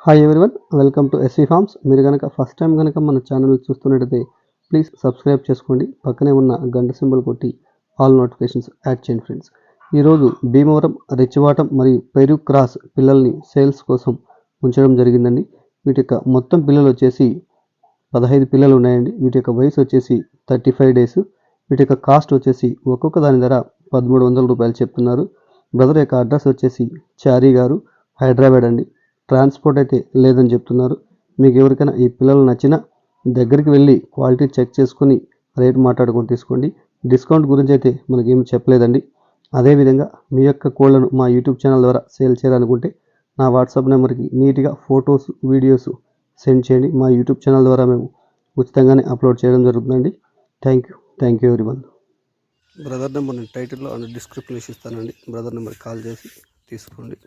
Hi everyone, welcome to SV farms. మీరు కనుక first time కనుక మన ఛానల్ చూస్తున్నట్టయితే ప్లీజ్ సబ్స్క్రైబ్ చేసుకోండి. పక్కనే ఉన్న గంట సింబల్ కొట్టి ఆల్ నోటిఫికేషన్స్ యాడ్ చేయండి ఫ్రెండ్స్. ఈరోజు భీమవరం రిచ్వాటం మరియు పెరు క్రాస్ పిల్లల్ని సేల్స్ కోసం ఉంచడం జరిగిందండి. వీటి యొక్క మొత్తం పిల్లలు వచ్చేసి 15 పిల్లలు ఉన్నాయండి. వీటి యొక్క వయసు వచ్చేసి 35 డేస్. వీటి యొక్క కాస్ట్ వచ్చేసి ఒక్కొక్క దాని ధర 1300 రూపాయలు చెప్తున్నారు. బ్రదర్ యొక్క అడ్రస్ వచ్చేసి చారీ గారు, హైదరాబాద్ అండి. ట్రాన్స్పోర్ట్ అయితే లేదని చెప్తున్నారు. మీకు ఎవరికైనా ఈ పిల్లలు నచ్చినా దగ్గరికి వెళ్ళి క్వాలిటీ చెక్ చేసుకుని రేట్ మాట్లాడుకొని తీసుకోండి. డిస్కౌంట్ గురించి అయితే మనకేమి చెప్పలేదండి. అదేవిధంగా మీ యొక్క కోళ్లను మా యూట్యూబ్ ఛానల్ ద్వారా సేల్ చేయాలనుకుంటే నా వాట్సాప్ నెంబర్కి నీట్గా ఫొటోస్, వీడియోస్ సెండ్ చేయండి. మా యూట్యూబ్ ఛానల్ ద్వారా మేము ఉచితంగానే అప్లోడ్ చేయడం జరుగుతుందండి. Thank you everyone. Brother number నేను టైటిల్లో అండ్ డిస్క్రిప్షన్లో ఇస్తానండి. బ్రదర్ నెంబర్ కాల్ చేసి తీసుకోండి.